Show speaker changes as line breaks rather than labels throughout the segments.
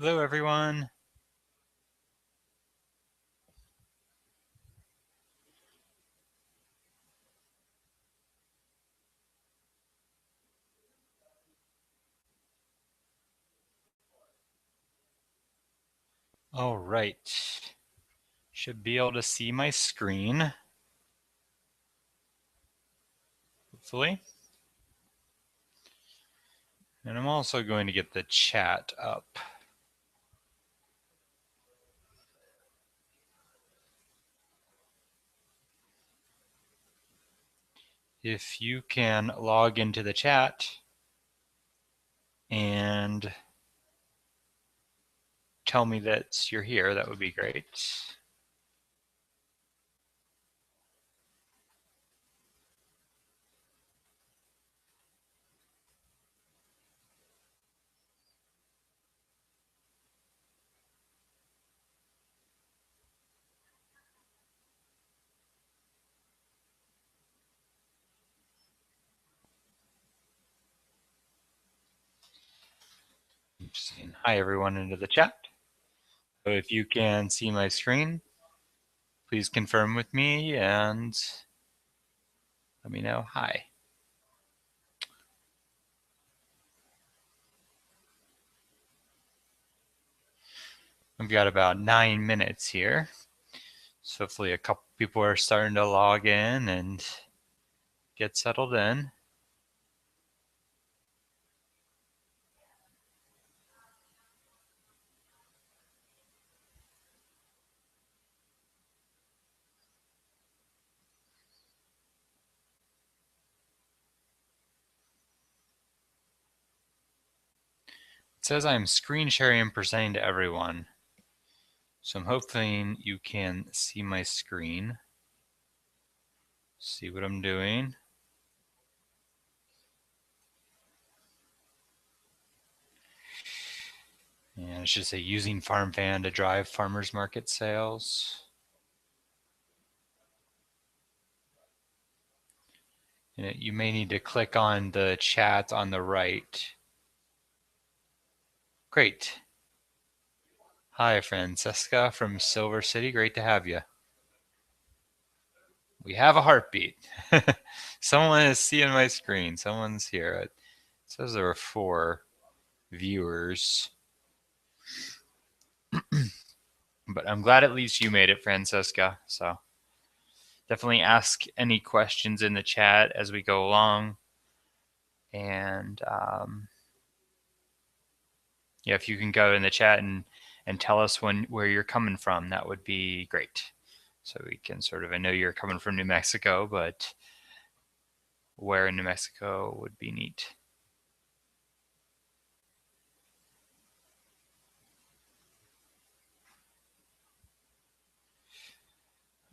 Hello, everyone. All right. Should be able to see my screen, hopefully. And I'm also going to get the chat up. If you can log into the chat and tell me that you're here, that would be great. Just saying hi, everyone, into the chat. So if you can see my screen, please confirm with me and let me know hi. I've got about 9 minutes here. So hopefully a couple people are starting to log in and get settled in. It says I'm screen sharing and presenting to everyone. So I'm hoping you can see my screen, see what I'm doing. And it should say using FarmFan to drive farmers market sales. And you may need to click on the chat on the right. Great. Hi, Francesca from Silver City. Great to have you. We have a heartbeat. Someone is seeing my screen. Someone's here. It says there are 4 viewers. But I'm glad at least you made it, Francesca. So definitely ask any questions in the chat as we go along. And yeah, if you can go in the chat and tell us where you're coming from, that would be great. So we can sort of, I know you're coming from New Mexico, but where in New Mexico would be neat.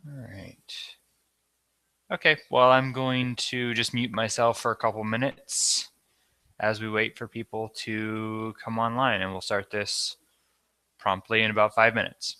All right. Okay, well, I'm going to just mute myself for a couple minutes as we wait for people to come online, and we'll start this promptly in about 5 minutes.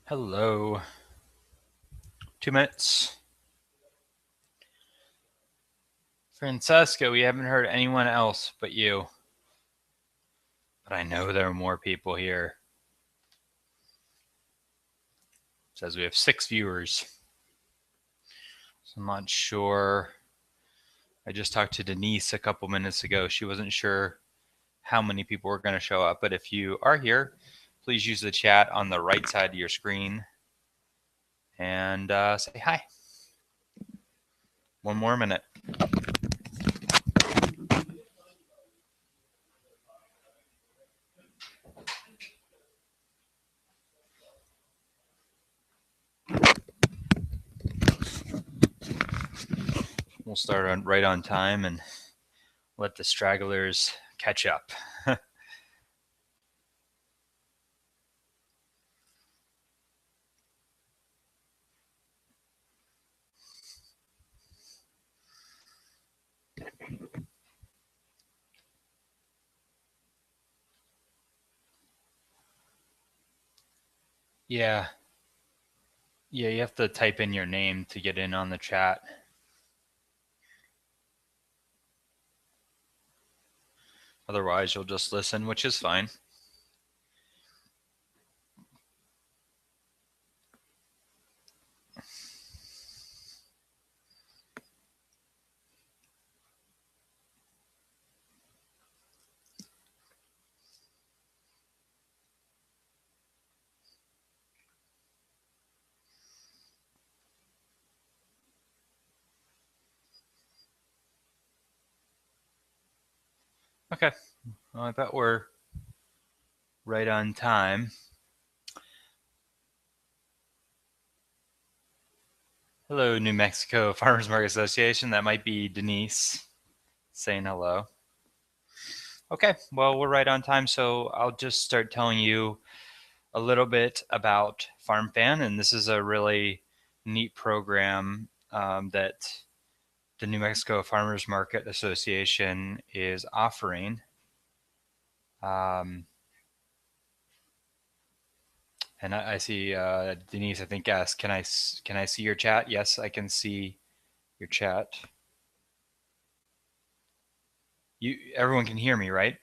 Hello. 2 minutes. Francesca, we haven't heard anyone else but you. But I know there are more people here. It says we have 6 viewers. So I'm not sure. I just talked to Denise a couple minutes ago. She wasn't sure how many people were going to show up. But if you are here, please use the chat on the right side of your screen and say hi. 1 more minute. We'll start right on time and let the stragglers catch up. Yeah. Yeah, you have to type in your name to get in on the chat. Otherwise, you'll just listen, which is fine. Okay. Well, I bet we're right on time. Hello, New Mexico Farmers Market Association. That might be Denise saying hello. Okay, well, we're right on time, so I'll just start telling you a little bit about FarmFan, and this is a really neat program that the New Mexico Farmers Market Association is offering. And I see Denise, I think, asked, can I see your chat? Yes, I can see your chat. Everyone can hear me, right?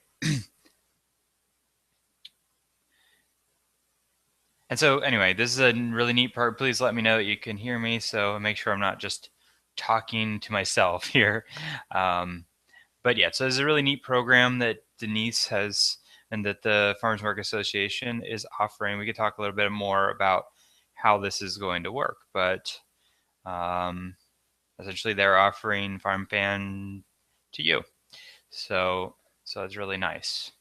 And so anyway, this is a really neat part. Please let me know that you can hear me, so make sure I'm not just talking to myself here. But yeah, so this is a really neat program that Denise has and that the Farmers Market Association is offering. We could talk a little bit more about how this is going to work, but essentially they're offering FarmFan to you. So it's really nice.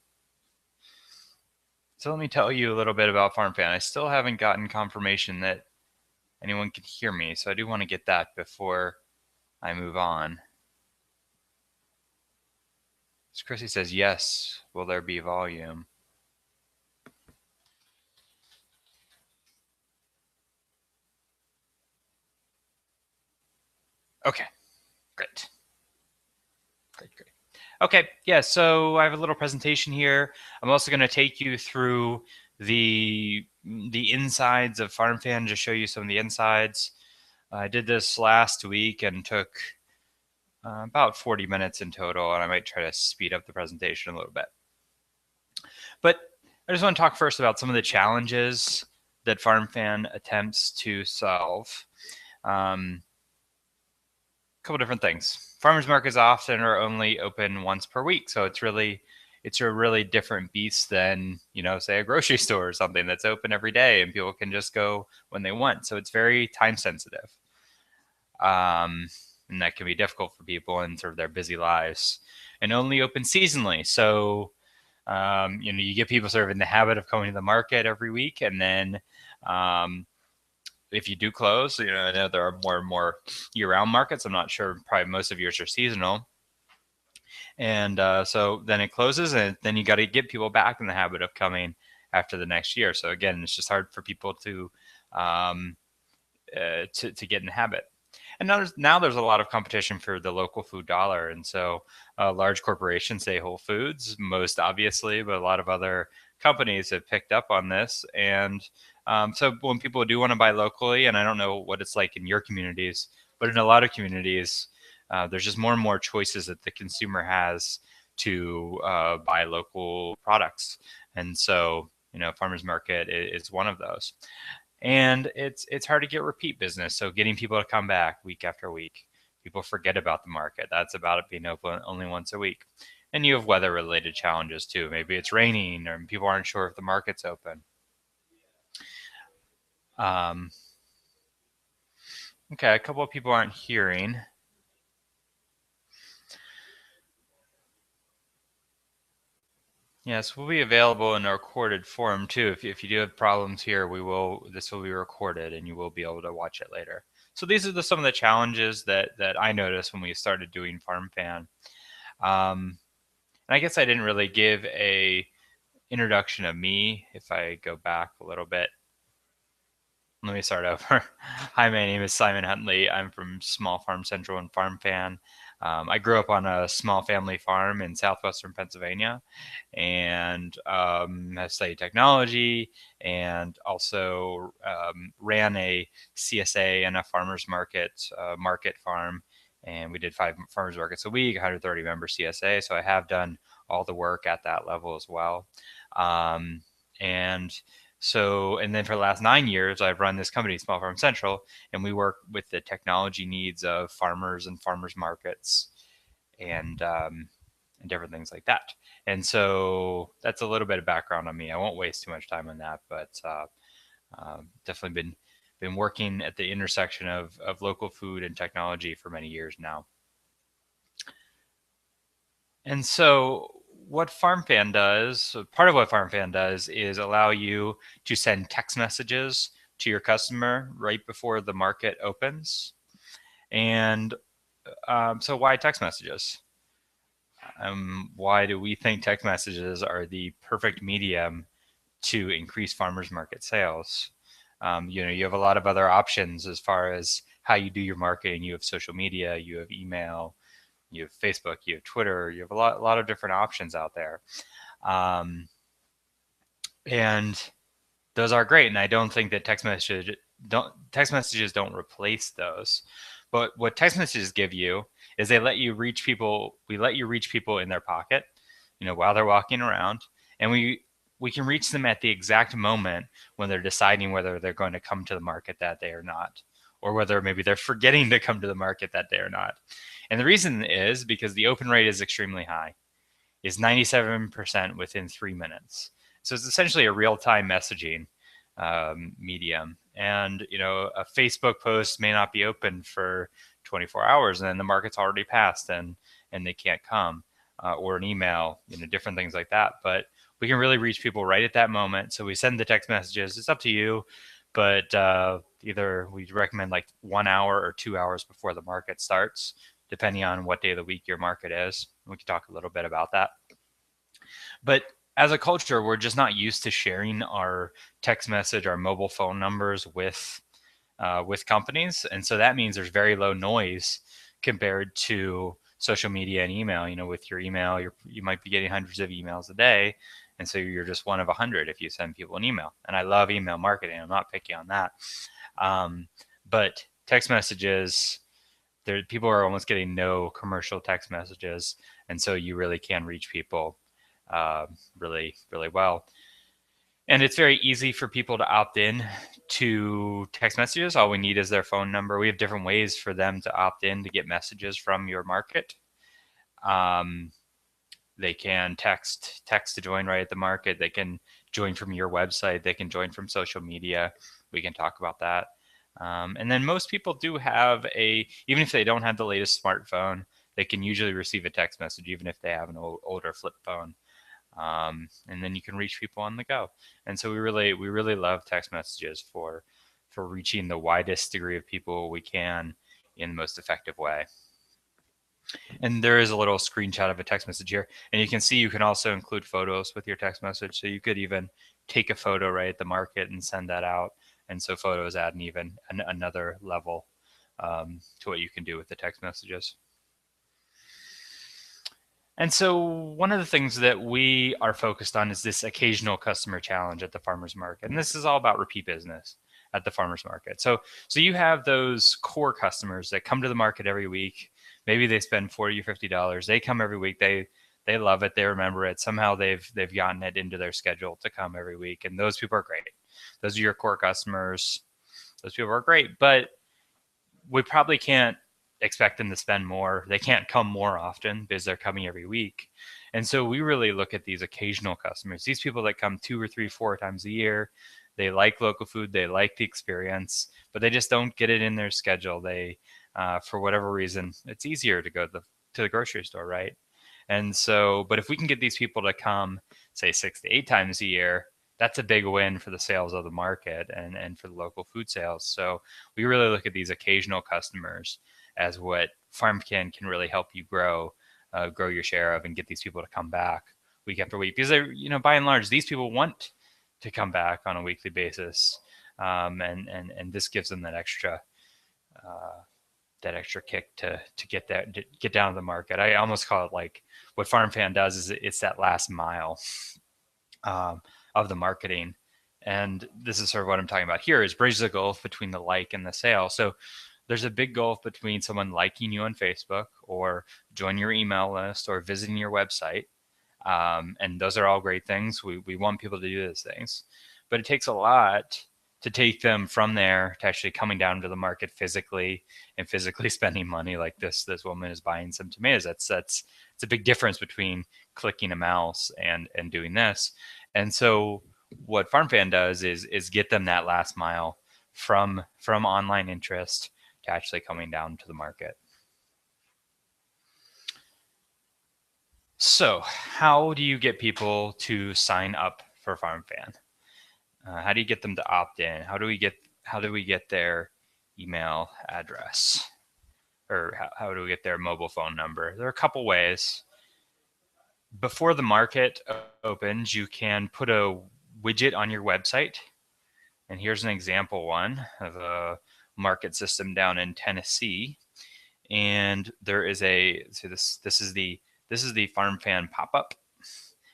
So let me tell you a little bit about FarmFan. I still haven't gotten confirmation that anyone can hear me, so I do want to get that before I move on. So Chrissy says, yes, will there be volume? Okay, great. Great. Okay, yeah, so I have a little presentation here. I'm also going to take you through the insides of FarmFan, just show you some of the insides. I did this last week and took about 40 minutes in total, and I might try to speed up the presentation a little bit. But I just want to talk first about some of the challenges that FarmFan attempts to solve. A couple different things. Farmers markets often are only open once per week, so it's a really different beast than, say a grocery store or something that's open every day and people can just go when they want. So it's very time sensitive. And that can be difficult for people in sort of their busy lives, and only open seasonally. So you get people sort of in the habit of coming to the market every week, and then if you do close, I know there are more and more year-round markets. I'm not sure, probably most of yours are seasonal. And so then it closes, and then you got to get people back in the habit of coming after the next year. So again, it's just hard for people to get in the habit. And now there's a lot of competition for the local food dollar. And so large corporations, say Whole Foods, most obviously, but a lot of other companies have picked up on this. And so when people do want to buy locally, and I don't know what it's like in your communities, but in a lot of communities, there's just more and more choices that the consumer has to buy local products. And so, farmers market is one of those. And it's hard to get repeat business. So getting people to come back week after week. People forget about the market. That's about it being open only once a week. And you have weather related challenges too. Maybe it's raining or people aren't sure if the market's open. Um, okay, a couple of people aren't hearing. Yes, we'll be available in a recorded form too. If you do have problems here, this will be recorded and you will be able to watch it later. So these are some of the challenges that I noticed when we started doing FarmFan. And I guess I didn't really give a introduction of me. If I go back a little bit, let me start over. Hi, my name is Simon Huntley. I'm from Small Farm Central and FarmFan. I grew up on a small family farm in southwestern Pennsylvania, and have studied technology, and also ran a CSA and a farmers market farm. And we did 5 farmers markets a week, 130 member CSA. So I have done all the work at that level as well. Um, and and then for the last 9 years, I've run this company, Small Farm Central, and we work with the technology needs of farmers and farmers markets, and different things like that. And so that's a little bit of background on me. I won't waste too much time on that, but definitely been working at the intersection of local food and technology for many years now. And so what FarmFan does, part of what FarmFan does is allow you to send text messages to your customer right before the market opens. And so why text messages? Why do we think text messages are the perfect medium to increase farmers market sales? You have a lot of other options as far as how you do your marketing. You have social media, you have email, you have Facebook, you have Twitter, you have a lot of different options out there. And those are great. And I don't think that text messages don't replace those. But what text messages give you is we let you reach people in their pocket, while they're walking around, and we can reach them at the exact moment when they're deciding whether they're going to come to the market that day or not, or whether maybe they're forgetting to come to the market that day or not. And the reason is because the open rate is extremely high, is 97% within 3 minutes. So it's essentially a real-time messaging medium. And a Facebook post may not be open for 24 hours, and then the market's already passed, and they can't come, or an email, different things like that. But we can really reach people right at that moment. So we send the text messages. It's up to you, but either we recommend like 1 hour or 2 hours before the market starts, depending on what day of the week your market is. We can talk a little bit about that. But as a culture, we're just not used to sharing our text message, our mobile phone numbers with companies, and so that means there's very low noise compared to social media and email. With your email, you might be getting hundreds of emails a day, and so you're just one of 100 if you send people an email. And I love email marketing. I'm not picky on that, but text messages, people are almost getting no commercial text messages, and so you really can reach people really, really well. And it's very easy for people to opt in to text messages. All we need is their phone number. We have different ways for them to opt in to get messages from your market. They can text to join right at the market. They can join from your website. They can join from social media. We can talk about that. And then most people do have even if they don't have the latest smartphone, they can usually receive a text message, even if they have an older flip phone. And then you can reach people on the go. And so we really love text messages for reaching the widest degree of people we can in the most effective way. And there is a little screenshot of a text message here, and you can see you can also include photos with your text message. So you could even take a photo right at the market and send that out. And so photos add another level to what you can do with the text messages. And so one of the things that we are focused on is this occasional customer challenge at the farmers market. And this is all about repeat business at the farmers market. So you have those core customers that come to the market every week. Maybe they spend $40 or $50. They come every week. They love it. They remember it. Somehow they've gotten it into their schedule to come every week. And those people are great. Those are your core customers. Those people are great. But we probably can't expect them to spend more. They can't come more often because they're coming every week. And so we really look at these occasional customers, these people that come 2 or 3, 4 times a year. They like local food, they like the experience, but they just don't get it in their schedule. They, for whatever reason, it's easier to go to the grocery store, right? And so, but if we can get these people to come, say 6 to 8 times a year, that's a big win for the sales of the market and for the local food sales. So we really look at these occasional customers as what FarmFan can really help you grow your share of and get these people to come back week after week. Because they're, by and large, these people want to come back on a weekly basis, and this gives them uh, that extra kick to get down to the market. I almost call it like what FarmFan does is it's that last mile um, of the marketing. And this is sort of what I'm talking about here is bridge the gulf between the like and the sale. So there's a big gulf between someone liking you on Facebook or joining your email list or visiting your website. And those are all great things. We want people to do those things, but it takes a lot to take them from there to actually coming down to the market physically and physically spending money like this woman is buying some tomatoes. It's a big difference between clicking a mouse and doing this. And so what FarmFan does is get them that last mile from online interest to actually coming down to the market. So how do you get people to sign up for FarmFan? How do you get them to opt in? How do we get their email address? Or how do we get their mobile phone number? There are a couple ways. Before the market opens, you can put a widget on your website. And here's an example one of a market system down in Tennessee. And there is this is the FarmFan pop-up.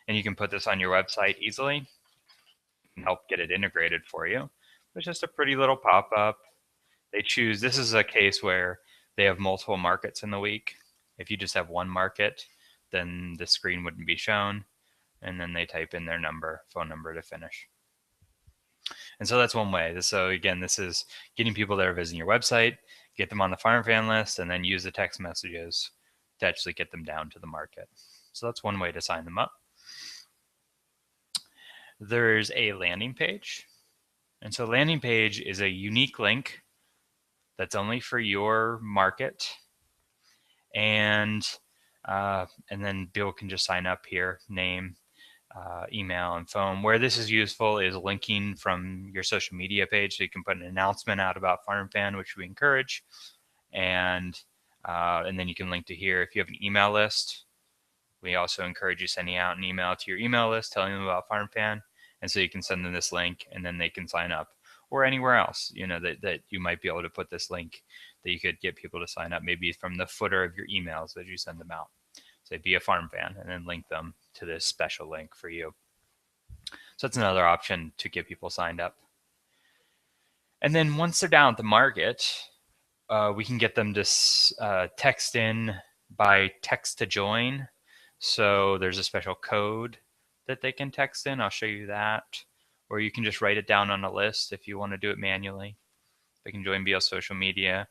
And you can put this on your website easily and help get it integrated for you. It's just a pretty little pop-up. This is a case where they have multiple markets in the week. If you just have one market, then the screen wouldn't be shown. And then they type in their phone number to finish. And so that's one way. So again, this is getting people that are visiting your website, get them on the FarmFan list, and then use the text messages to actually get them down to the market. So that's one way to sign them up. There's a landing page. And so landing page is a unique link that's only for your market. And then people can just sign up here, name, email, and phone. Where this is useful is linking from your social media page. So you can put an announcement out about FarmFan, which we encourage. And then you can link to here. If you have an email list, we also encourage you sending out an email to your email list telling them about FarmFan. And so you can send them this link and then they can sign up, or anywhere else, that you might be able to put this link that you could get people to sign up, maybe from the footer of your emails as you send them out. Say, be a FarmFan, and then link them to this special link for you. So that's another option to get people signed up. And then once they're down at the market, we can get them to text in by text to join. So there's a special code that they can text in. I'll show you that. Or you can just write it down on a list if you want to do it manually. They can join via social media.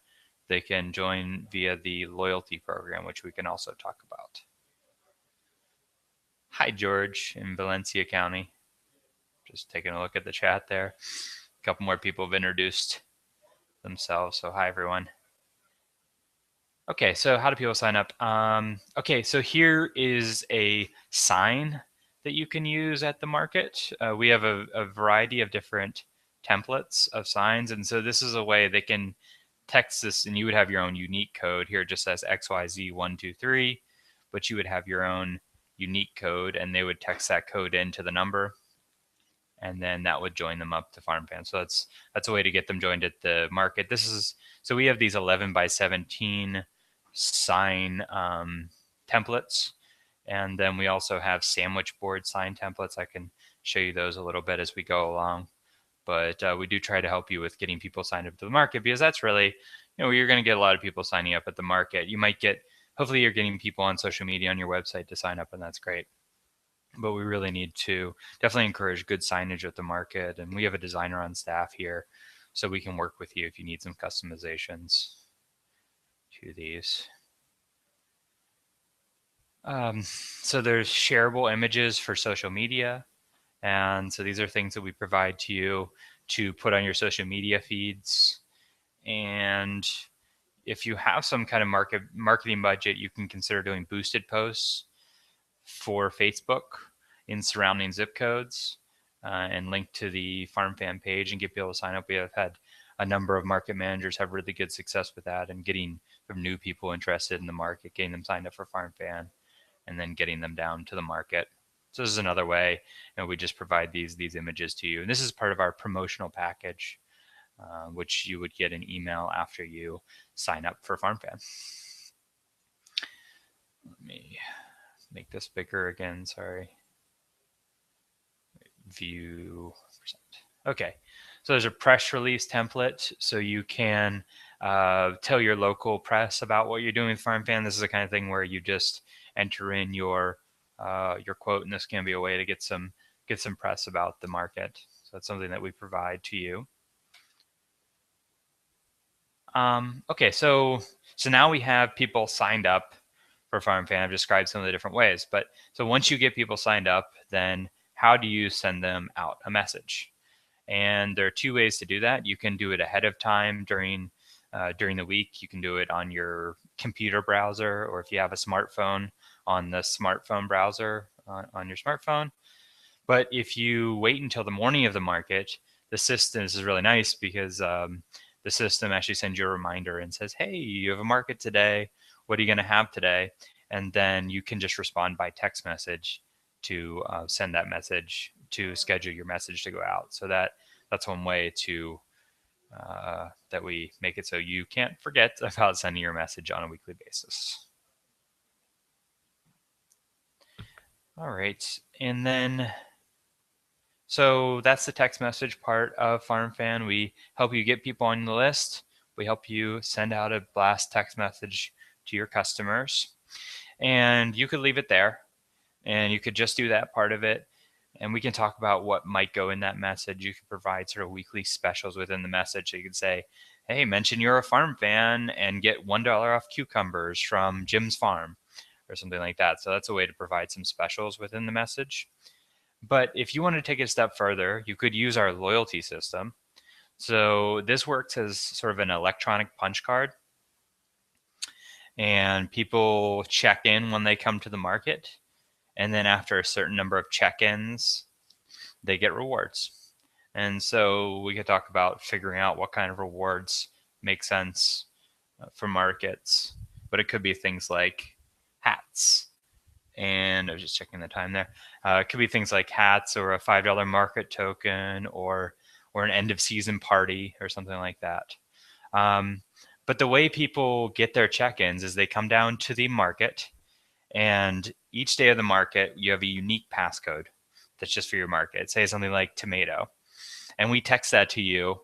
They can join via the loyalty program, which we can also talk about. Hi, George in Valencia County. Just taking a look at the chat there. A couple more people have introduced themselves. So hi, everyone. Okay, so how do people sign up? Okay, so here is a sign that you can use at the market. We have a variety of different templates of signs. And so this is a way they can text this, and you would have your own unique code. Here it just says XYZ123, but you would have your own unique code, and they would text that code into the number, and then that would join them up to FarmFan. So that's a way to get them joined at the market. So we have these 11 by 17 sign templates, And then we also have sandwich board sign templates. I can show you those a little bit as we go along. But we do try to help you with getting people signed up to the market, because that's really, you're going to get a lot of people signing up at the market. You might get, hopefully you're getting people on social media on your website to sign up, and that's great. But we really need to definitely encourage good signage at the market. And we have a designer on staff here, so we can work with you if you need some customizations to these. So there's shareable images for social media. And so these are things that we provide to you to put on your social media feeds. And if you have some kind of marketing budget, you can consider doing boosted posts for Facebook in surrounding zip codes, and link to the FarmFan page and get people to sign up. We have had a number of market managers have really good success with that, and getting new people interested in the market, getting them signed up for FarmFan, and then getting them down to the market. So this is another way, we just provide these images to you. And this is part of our promotional package, which you would get an email after you sign up for FarmFan. Let me make this bigger again, sorry. View percent. Okay, so there's a press release template, so you can tell your local press about what you're doing with FarmFan. This is the kind of thing where you just enter in your quote, and this can be a way to get some press about the market. So that's something that we provide to you. Okay, so now we have people signed up for FarmFan. I've described some of the different ways, but so once you get people signed up, then how do you send them out a message? And there are two ways to do that. You can do it ahead of time during the week. You can do it on your computer browser, or if you have a smartphone, on the smartphone browser on your smartphone. But if you wait until the morning of the market, the system, this is really nice, because the system actually sends you a reminder and says, hey, you have a market today. What are you going to have today? And then you can just respond by text message to send that message, to schedule your message to go out. So that's one way to that we make it so you can't forget about sending your message on a weekly basis. All right, and then so that's the text message part of FarmFan. We help you get people on the list. We help you send out a blast text message to your customers, and you could leave it there, and you could just do that part of it. And we can talk about what might go in that message. You could provide sort of weekly specials within the message. So you could say, hey, mention you're a FarmFan and get $1 off cucumbers from Jim's Farm, or something like that. So that's a way to provide some specials within the message. But if you want to take it a step further, you could use our loyalty system. So this works as sort of an electronic punch card, and people check in when they come to the market. And then after a certain number of check-ins, they get rewards. And so we could talk about figuring out what kind of rewards make sense for markets. But it could be things like hats. And I was just checking the time there. It could be things like hats, or a $5 market token, or an end of season party, or something like that. But the way people get their check-ins is they come down to the market, and each day of the market, you have a unique passcode that's just for your market. Say something like tomato. And we text that to you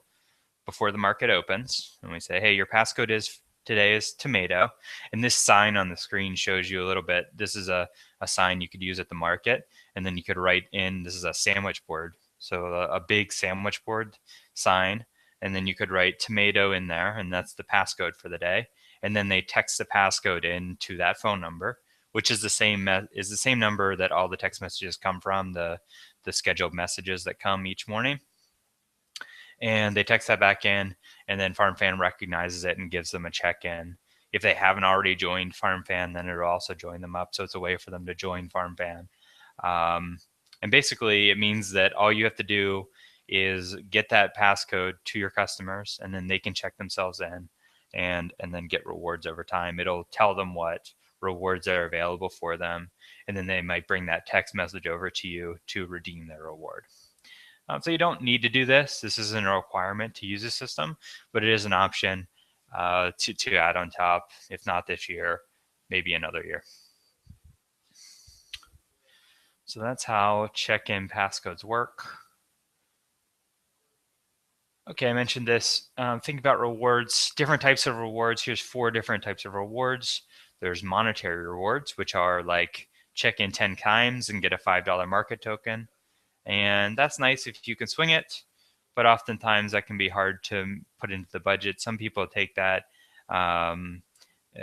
before the market opens. And we say, hey, your passcode today is tomato. And this sign on the screen shows you a little bit. This is a sign you could use at the market. And then you could write in, this is a sandwich board. So a big sandwich board sign. And then you could write tomato in there, and that's the passcode for the day. And then they text the passcode in to that phone number, which is the same number that all the text messages come from, the scheduled messages that come each morning. And they text that back in, and then FarmFan recognizes it and gives them a check-in. If they haven't already joined FarmFan, then it'll also join them up. So it's a way for them to join FarmFan. And basically, it means that all you have to do is get that passcode to your customers, and then they can check themselves in and then get rewards over time. It'll tell them what rewards are available for them, and then they might bring that text message over to you to redeem their reward. So you don't need to do this. This isn't a requirement to use the system, but it is an option to add on top, if not this year, maybe another year. So that's how check-in passcodes work. Okay, I mentioned this. Think about rewards, different types of rewards. Here's 4 different types of rewards. There's monetary rewards, which are like check in 10 times and get a $5 market token. And that's nice if you can swing it, but oftentimes that can be hard to put into the budget. Some people take that,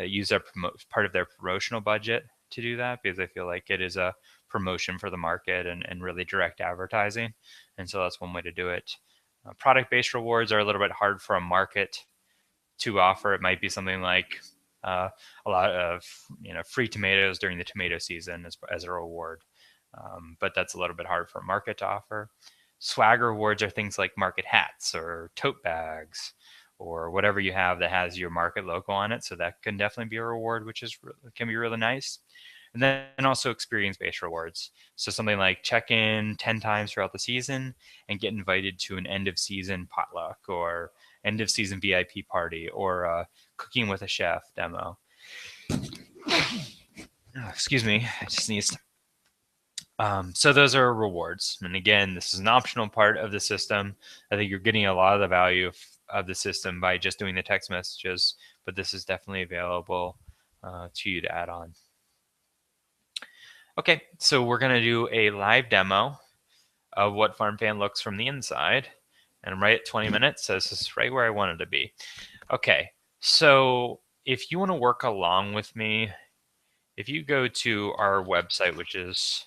use their part of their promotional budget to do that because they feel like it is a promotion for the market and really direct advertising. And so that's one way to do it. Product-based rewards are a little bit hard for a market to offer. It might be something like a lot of free tomatoes during the tomato season as a reward, but that's a little bit hard for a market to offer. Swag rewards are things like market hats or tote bags or whatever you have that has your market logo on it. So that can definitely be a reward, which can be really nice. And then also experience-based rewards. So something like check in 10 times throughout the season and get invited to an end of season potluck or end of season VIP party or a cooking with a chef demo. Oh, excuse me, I just sneezed. So those are rewards. And again, this is an optional part of the system. I think you're getting a lot of the value of the system by just doing the text messages, but this is definitely available to you to add on. Okay, so we're going to do a live demo of what FarmFan looks from the inside. And I'm right at 20 minutes, so this is right where I wanted to be. Okay, so if you want to work along with me, if you go to our website, which is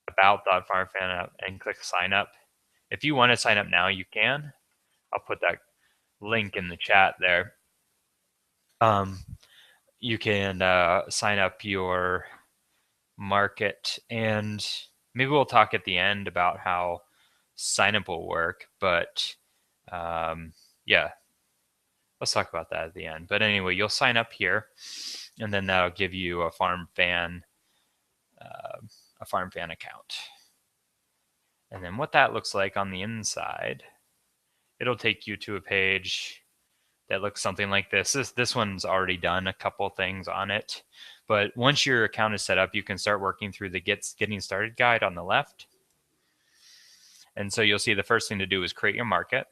about.farmfan and click sign up. If you want to sign up now, you can. I'll put that link in the chat there. You can sign up your market, and maybe we'll talk at the end about how sign up will work, but yeah, let's talk about that at the end. But anyway, you'll sign up here, and then that'll give you a FarmFan account. And then what that looks like on the inside, it'll take you to a page that looks something like this. This one's already done a couple things on it, but once your account is set up, you can start working through the getting started guide on the left. And so you'll see the first thing to do is create your market.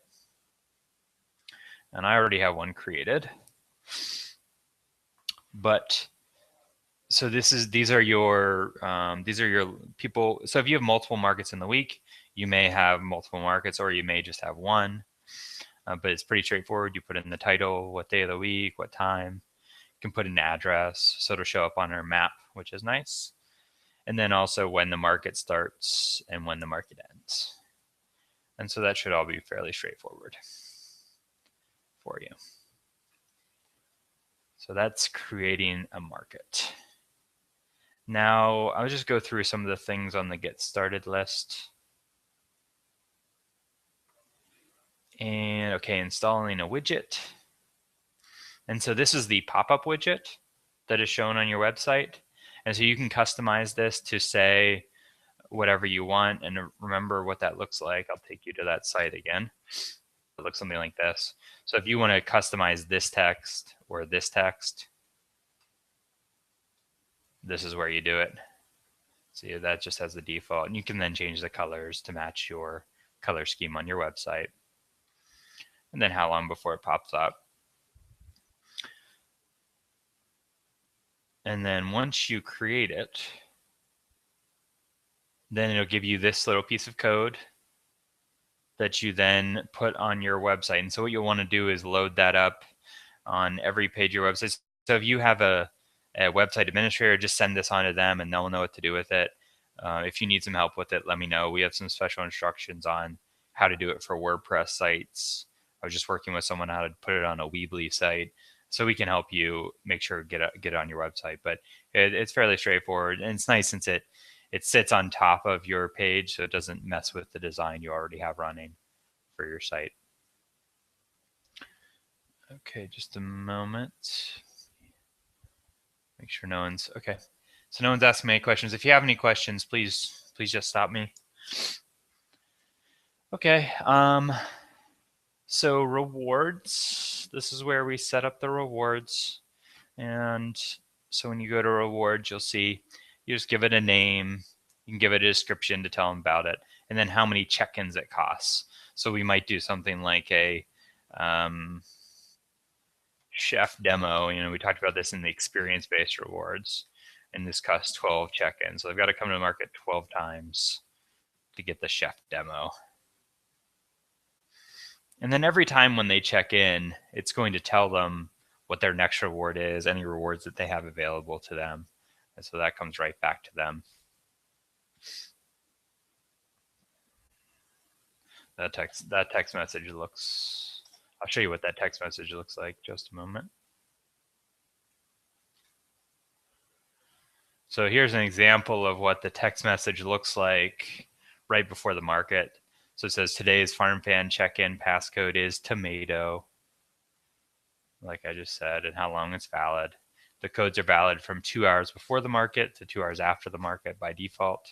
And I already have one created. But so these are your people. So if you have multiple markets in the week, you may have multiple markets, or you may just have one. But it's pretty straightforward. You put in the title, what day of the week, what time. You can put an address, so it'll show up on our map, which is nice. And then also when the market starts and when the market ends. And so that should all be fairly straightforward for you. So that's creating a market. Now, I'll just go through some of the things on the Get Started list. And okay, installing a widget. And so this is the pop-up widget that is shown on your website. And so you can customize this to say whatever you want. And remember what that looks like. I'll take you to that site again. It looks something like this. So if you want to customize this text or this text, this is where you do it. See, that just has the default. And you can then change the colors to match your color scheme on your website. And then how long before it pops up. And then once you create it, then it'll give you this little piece of code that you then put on your website. And so what you'll want to do is load that up on every page of your website. So if you have a website administrator, just send this on to them and they'll know what to do with it. If you need some help with it, let me know. We have some special instructions on how to do it for WordPress sites. I was just working with someone how to put it on a Weebly site. So we can help you make sure get it on your website. But it's fairly straightforward. And it's nice since it sits on top of your page, so it doesn't mess with the design you already have running for your site. Okay, just a moment. Make sure no one's, okay. So no one's asking me any questions. If you have any questions, please just stop me. Okay, so rewards, this is where we set up the rewards. And so when you go to rewards, you'll see, you just give it a name. You can give it a description to tell them about it, and then how many check-ins it costs. So we might do something like a chef demo. We talked about this in the experience-based rewards, and this costs 12 check-ins. So they've got to come to the market 12 times to get the chef demo. And then every time when they check in, it's going to tell them what their next reward is, any rewards that they have available to them. And so that comes right back to them. That text message looks, I'll show you what that text message looks like just a moment. So here's an example of what the text message looks like right before the market. So it says today's FarmFan check-in passcode is tomato, like I just said, and how long it's valid. The codes are valid from 2 hours before the market to 2 hours after the market by default.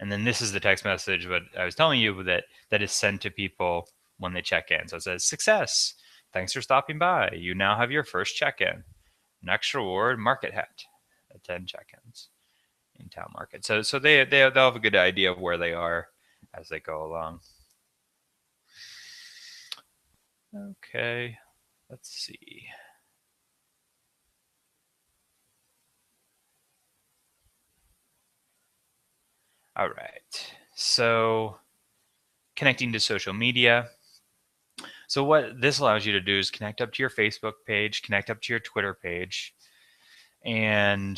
And then this is the text message what I was telling you that is sent to people when they check in. So it says, success. Thanks for stopping by. You now have your first check-in. Next reward, market hat at 10 check-ins in town market. So they'll have a good idea of where they are as they go along. Okay, let's see. All right, so connecting to social media. So what this allows you to do is connect up to your Facebook page, connect up to your Twitter page, and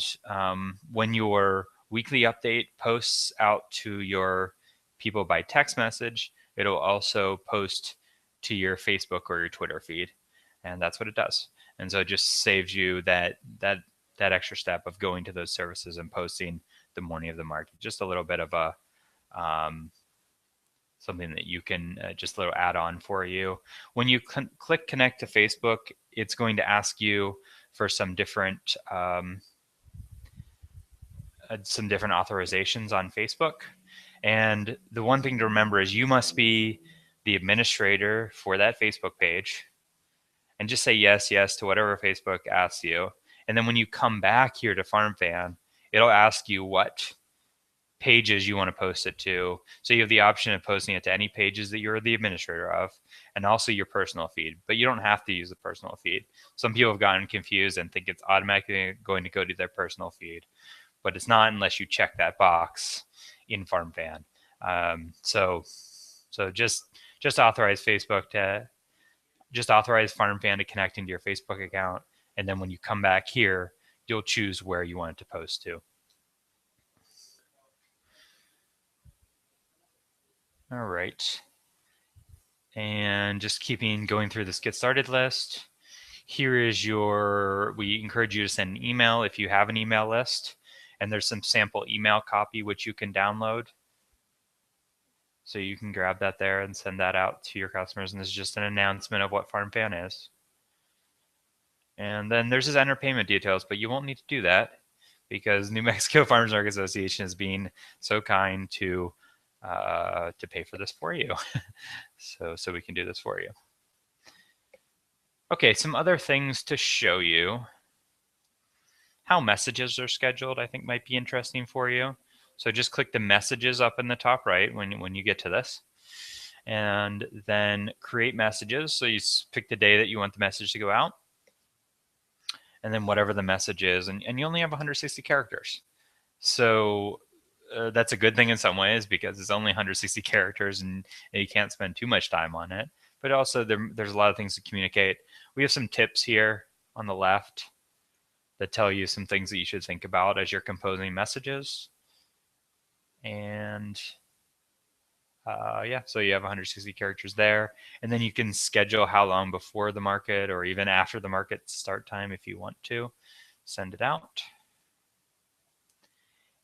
when your weekly update posts out to your people by text message, it'll also post to your Facebook or your Twitter feed, and that's what it does. And so it just saves you that extra step of going to those services and posting the morning of the market. Just a little bit of a something that you can just a little add-on for you. When you click connect to Facebook, it's going to ask you for some different authorizations on Facebook. And the one thing to remember is you must be the administrator for that Facebook page, and just say yes to whatever Facebook asks you. And then when you come back here to FarmFan, it'll ask you what pages you want to post it to. So you have the option of posting it to any pages that you're the administrator of, and also your personal feed. But you don't have to use the personal feed. Some people have gotten confused and think it's automatically going to go to their personal feed, but it's not unless you check that box in FarmFan. So just authorize Facebook to authorize FarmFan to connect into your Facebook account, and then when you come back here, you'll choose where you want it to post to. All right. And just going through this get started list. Here is we encourage you to send an email if you have an email list. And there's some sample email copy which you can download. So you can grab that there and send that out to your customers. And this is just an announcement of what FarmFan is. And then there's his enter payment details, but you won't need to do that because New Mexico Farmers Market Association is being so kind to pay for this for you. so we can do this for you. Okay, some other things to show you. How messages are scheduled, I think might be interesting for you. So just click the messages up in the top right when you get to this. And then create messages. So you pick the day that you want the message to go out. And then whatever the message is. And you only have 160 characters. So that's a good thing in some ways because it's only 160 characters and you can't spend too much time on it. But also there's a lot of things to communicate. We have some tips here on the left that tell you some things that you should think about as you're composing messages. And yeah, so you have 160 characters there. And then you can schedule how long before the market or even after the market start time if you want to send it out.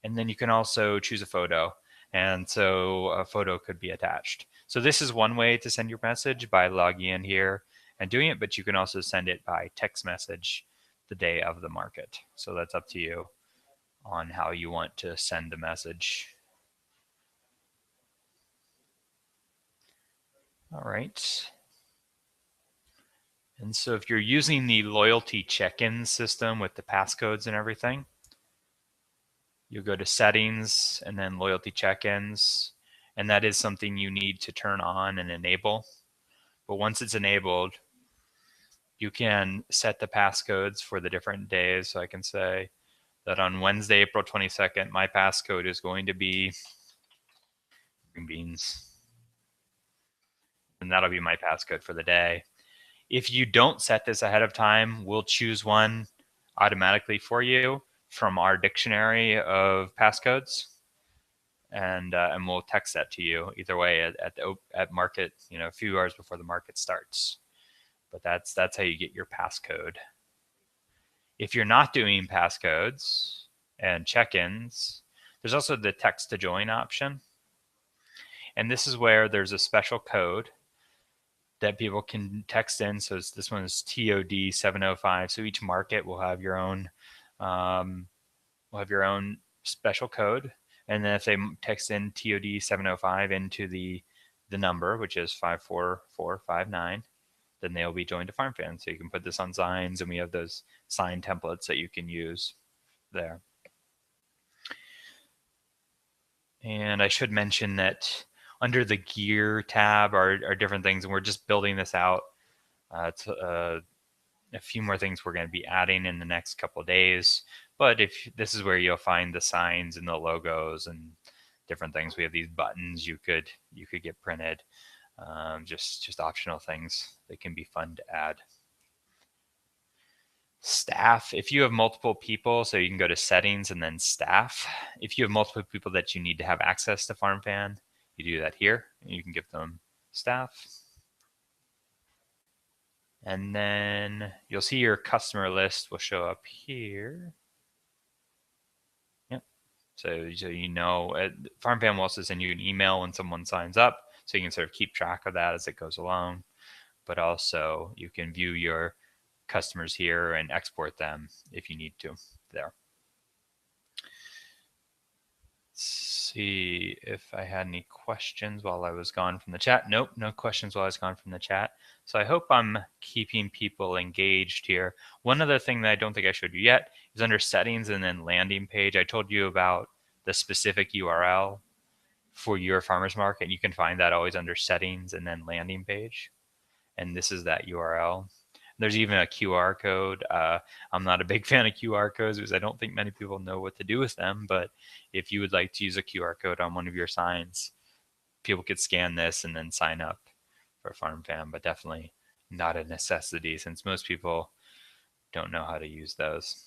And then you can also choose a photo. And so a photo could be attached. So this is one way to send your message by logging in here and doing it, but you can also send it by text message the day of the market. So that's up to you on how you want to send the message. All right. And so if you're using the loyalty check-in system with the passcodes and everything, You'll go to settings and then loyalty check-ins, and that is something you need to turn on and enable. But once it's enabled, you can set the passcodes for the different days. So I can say that on Wednesday, April 22nd, my passcode is going to be green beans, and that'll be my passcode for the day. If you don't set this ahead of time, we'll choose one automatically for you from our dictionary of passcodes, and we'll text that to you either way at market, a few hours before the market starts. But that's how you get your passcode. If you're not doing passcodes and check-ins, there's also the text to join option, and this is where there's a special code that people can text in. So this one is TOD 705. So each market will have your own special code, and then if they text in TOD 705 into the number, which is 54459, then they'll be joined to FarmFan. So you can put this on signs, and we have those sign templates that you can use there. And I should mention that under the gear tab are different things, and we're just building this out. It's a few more things we're going to be adding in the next couple of days. But if this is where you'll find the signs and the logos and different things. We have these buttons you could get printed. Just optional things that can be fun to add. Staff, if you have multiple people, so you can go to settings and then staff. If you have multiple people that you need to have access to FarmFan, you do that here, and you can give them staff. And then you'll see your customer list will show up here. Yep. So FarmFan will also send you an email when someone signs up, so you can sort of keep track of that as it goes along. But also you can view your customers here and export them if you need to there. Let's see if I had any questions while I was gone from the chat. Nope, no questions while I was gone from the chat. So I hope I'm keeping people engaged here. One other thing that I don't think I showed you yet is under settings and then landing page. I told you about the specific URL for your farmer's market. You can find that always under settings and then landing page. And this is that URL. There's even a QR code. I'm not a big fan of QR codes because I don't think many people know what to do with them. But if you would like to use a QR code on one of your signs, people could scan this and then sign up for FarmFan, but definitely not a necessity since most people don't know how to use those.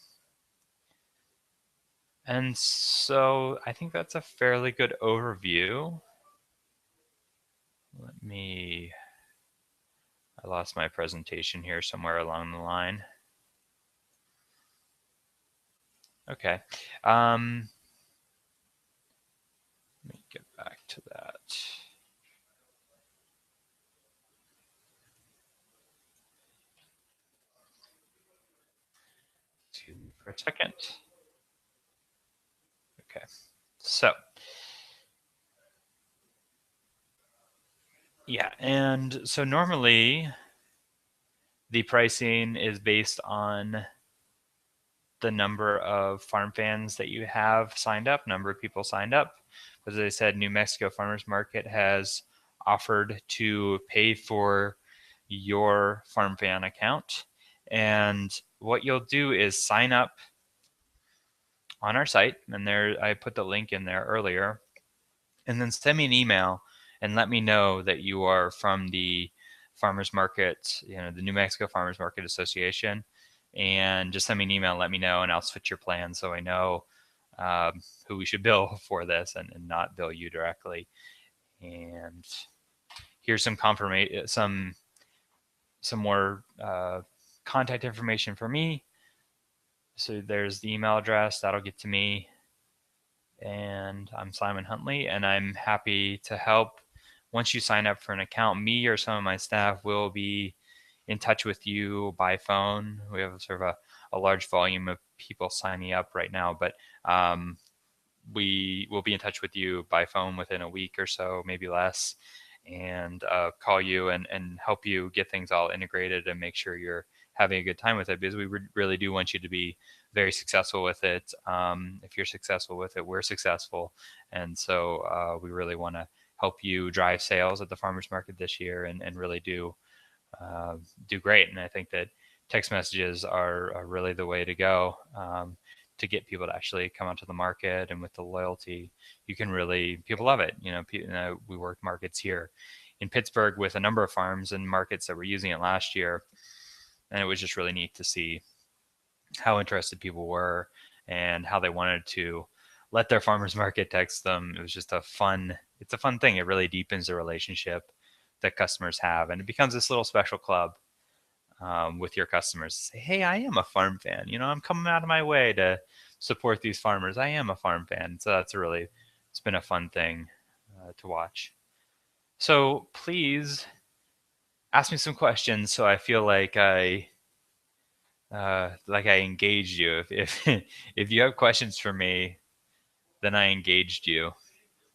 And so I think that's a fairly good overview. I lost my presentation here somewhere along the line. Okay. Let me get back to that. Excuse me for a second. Okay. So, yeah, and so normally the pricing is based on the number of farm fans that you have signed up, number of people signed up. As I said, New Mexico Farmers Market has offered to pay for your FarmFan account. And what you'll do is sign up on our site, and there I put the link in there earlier, and then send me an email and let me know that you are from the farmers market, the New Mexico Farmers Market Association, and just send me an email and let me know, and I'll switch your plan so I know who we should bill for this and not bill you directly. And here's some confirmation, some more contact information for me. So there's the email address that'll get to me. And I'm Simon Huntley, and I'm happy to help. Once you sign up for an account, me or some of my staff will be in touch with you by phone. We have sort of a large volume of people signing up right now, but we will be in touch with you by phone within a week or so, maybe less, and call you and help you get things all integrated and make sure you're having a good time with it, because we really do want you to be very successful with it. If you're successful with it, we're successful. And so we really want to help you drive sales at the farmers market this year and really do great. And I think that text messages are really the way to go to get people to actually come onto the market. And with the loyalty, you can really, people love it. We worked markets here in Pittsburgh with a number of farms and markets that were using it last year. And it was just really neat to see how interested people were and how they wanted to let their farmers market text them. It was just it's a fun thing. It really deepens the relationship that customers have, and it becomes this little special club with your customers. Say, hey, I am a farm fan. I'm coming out of my way to support these farmers. I am a farm fan. So it's been a fun thing to watch. So please ask me some questions so I feel like I engaged you. If if you have questions for me, then I engaged you.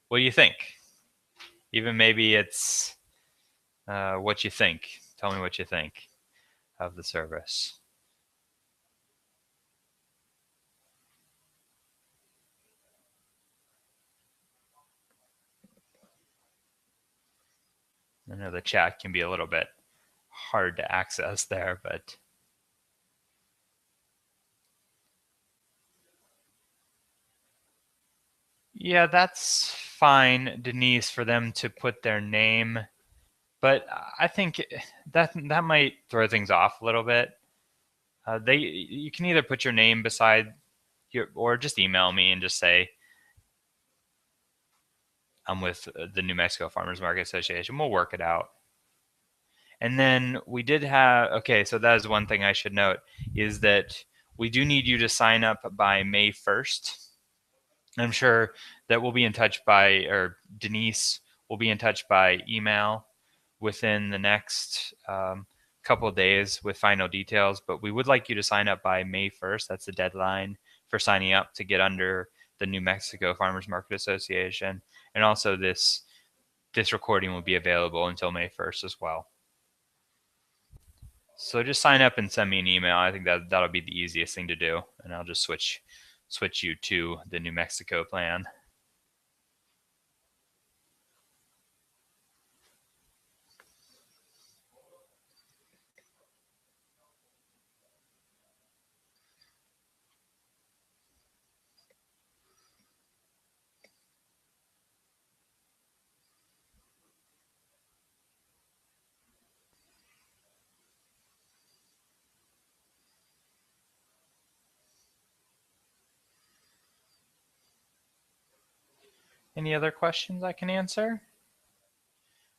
What do you think? Even maybe it's what you think. Tell me what you think of the service. I know the chat can be a little bit hard to access there, but yeah, that's fine, Denise, for them to put their name. But I think that might throw things off a little bit. You can either put your name beside or just email me and just say I'm with the New Mexico Farmers Market Association. We'll work it out. And then we did have, okay, so that is one thing I should note, is that we do need you to sign up by May 1st. I'm sure that we'll be in touch or Denise will be in touch by email within the next couple of days with final details, but we would like you to sign up by May 1st. That's the deadline for signing up to get under the New Mexico Farmers Market Association. And also this recording will be available until May 1st as well. So just sign up and send me an email. I think that'll be the easiest thing to do, and I'll just switch you to the New Mexico plan. Any other questions I can answer?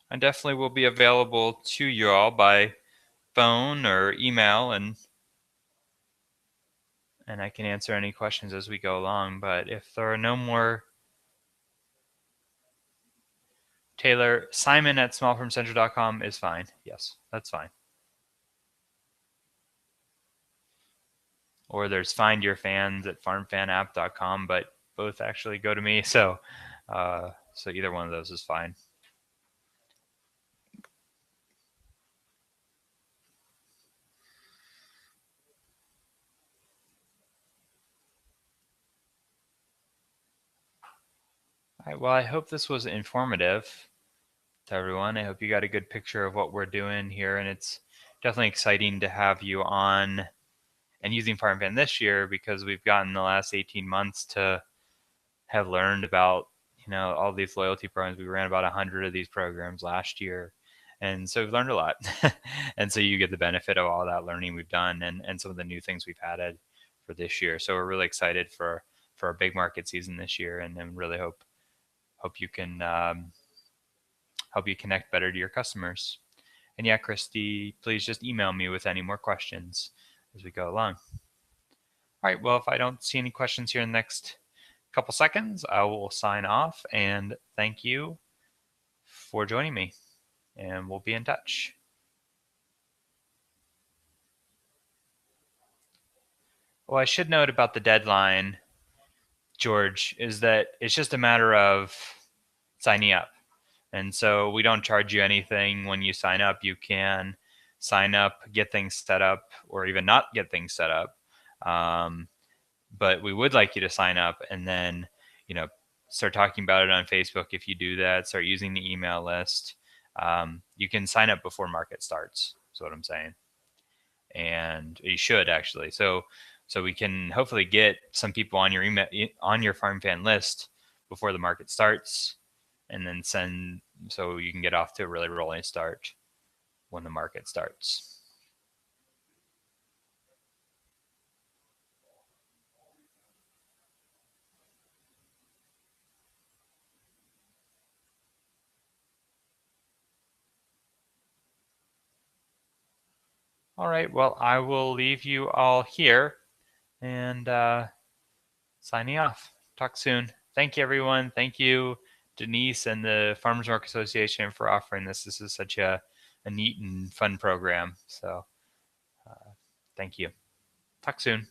I definitely will be available to you all by phone or email, and I can answer any questions as we go along. But if there are no more, Taylor, Simon at smallfarmcentral.com is fine. Yes, that's fine. Or there's Find Your Fans at farmfanapp.com, but both actually go to me. So either one of those is fine. All right, well, I hope this was informative to everyone. I hope you got a good picture of what we're doing here, and it's definitely exciting to have you on and using FarmFan this year, because we've gotten the last 18 months to have learned about all these loyalty programs. We ran about 100 of these programs last year, and so we've learned a lot. And so you get the benefit of all that learning we've done and some of the new things we've added for this year. So we're really excited for our big market season this year, and really hope you can help you connect better to your customers. And yeah, Christy, please just email me with any more questions as we go along. All right, well, if I don't see any questions here in the next couple seconds, I will sign off and thank you for joining me, and we'll be in touch. Well, I should note about the deadline, George, is that it's just a matter of signing up. And so we don't charge you anything when you sign up. You can sign up, get things set up, or even not get things set up. But we would like you to sign up and then, start talking about it on Facebook. If you do that, start using the email list. You can sign up before market starts. Is what I'm saying. And you should actually. So we can hopefully get some people on your email, on your FarmFan list before the market starts, and then send, so you can get off to a really rolling start when the market starts. All right, well, I will leave you all here and signing off. Talk soon. Thank you, everyone. Thank you, Denise and the Farmers Market Association, for offering this. This is such a neat and fun program. So thank you. Talk soon.